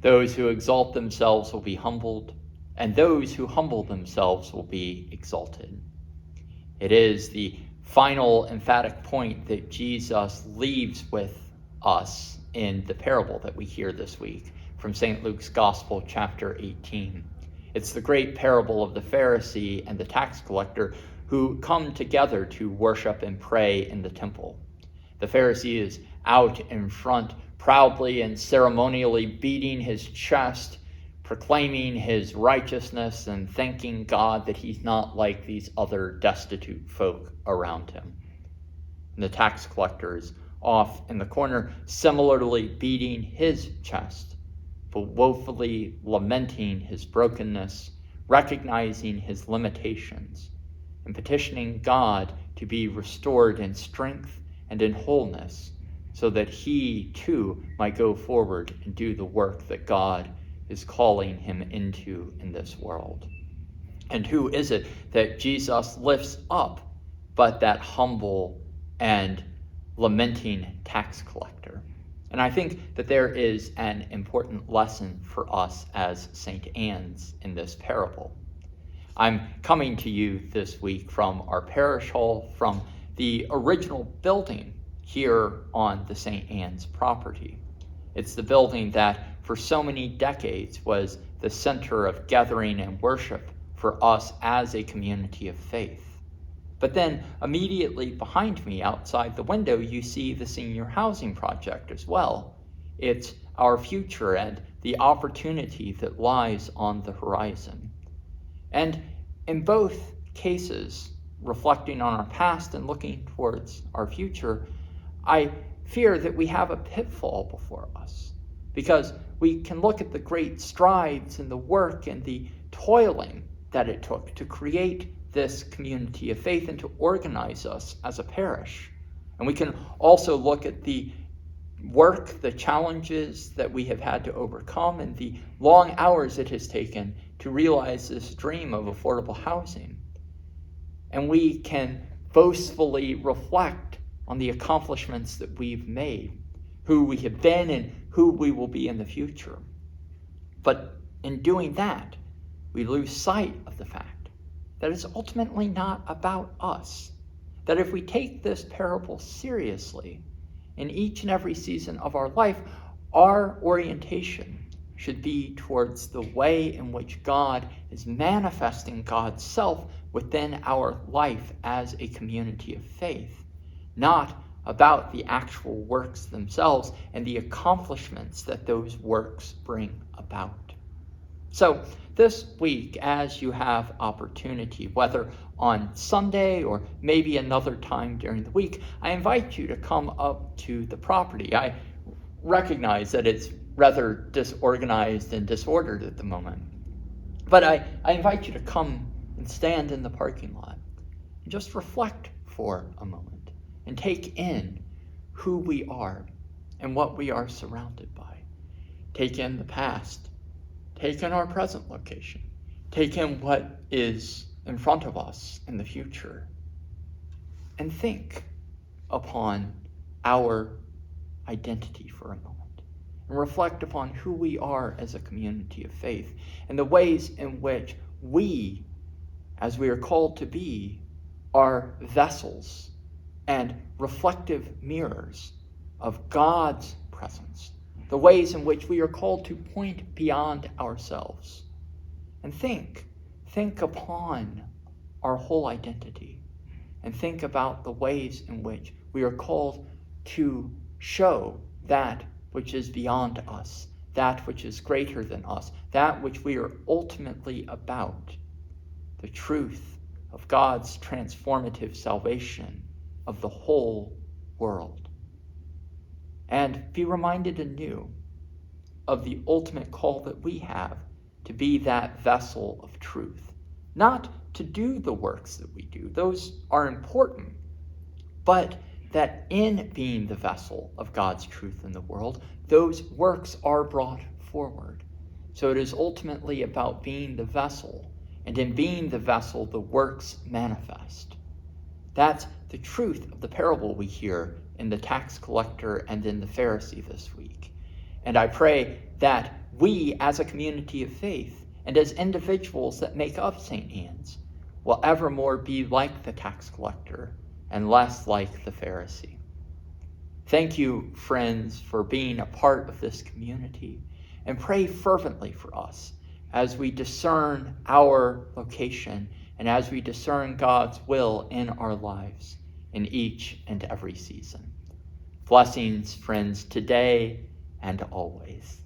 Those who exalt themselves will be humbled, and those who humble themselves will be exalted. It is the final emphatic point that Jesus leaves with us in the parable that we hear this week from St. Luke's Gospel, chapter 18. It's the great parable of the Pharisee and the tax collector who come together to worship and pray in the temple. The Pharisee is out in front, proudly and ceremonially beating his chest, proclaiming his righteousness and thanking God that he's not like these other destitute folk around him. And the tax collector is off in the corner, similarly beating his chest, but woefully lamenting his brokenness, recognizing his limitations, and petitioning God to be restored in strength and in wholeness, so that he too might go forward and do the work that God is calling him into in this world. And who is it that Jesus lifts up but that humble and lamenting tax collector? And I think that there is an important lesson for us as St. Anne's in this parable. I'm coming to you this week from our parish hall, from the original building here on the St. Anne's property. It's the building that for so many decades was the center of gathering and worship for us as a community of faith. But then immediately behind me outside the window, you see the senior housing project as well. It's our future and the opportunity that lies on the horizon. And in both cases, reflecting on our past and looking towards our future, I fear that we have a pitfall before us, because we can look at the great strides and the work and the toiling that it took to create this community of faith and to organize us as a parish. And we can also look at the work, the challenges that we have had to overcome, and the long hours it has taken to realize this dream of affordable housing. And we can boastfully reflect on the accomplishments that we've made, who we have been and who we will be in the future. But in doing that, we lose sight of the fact that it's ultimately not about us. That if we take this parable seriously, in each and every season of our life, our orientation should be towards the way in which God is manifesting God's self within our life as a community of faith, not about the actual works themselves and the accomplishments that those works bring about. So this week, as you have opportunity, whether on Sunday or maybe another time during the week, I invite you to come up to the property. I recognize that it's rather disorganized and disordered at the moment, but I invite you to come and stand in the parking lot and just reflect for a moment and take in who we are and what we are surrounded by. Take in the past. Take in our present location. Take in what is in front of us in the future. And think upon our identity for a moment. And reflect upon who we are as a community of faith and the ways in which we, as we are called to be, are vessels and reflective mirrors of God's presence. The ways in which we are called to point beyond ourselves. And think upon our whole identity. And think about the ways in which we are called to show that which is beyond us, that which is greater than us, that which we are ultimately about, the truth of God's transformative salvation of the whole world. And be reminded anew of the ultimate call that we have to be that vessel of truth. Not to do the works that we do, those are important, but that in being the vessel of God's truth in the world, those works are brought forward. So it is ultimately about being the vessel, and in being the vessel, the works manifest. That's the truth of the parable we hear in the tax collector and in the Pharisee this week. And I pray that we as a community of faith and as individuals that make up St. Anne's will evermore be like the tax collector and less like the Pharisee. Thank you, friends, for being a part of this community, and pray fervently for us as we discern our vocation and as we discern God's will in our lives in each and every season. Blessings, friends, today and always.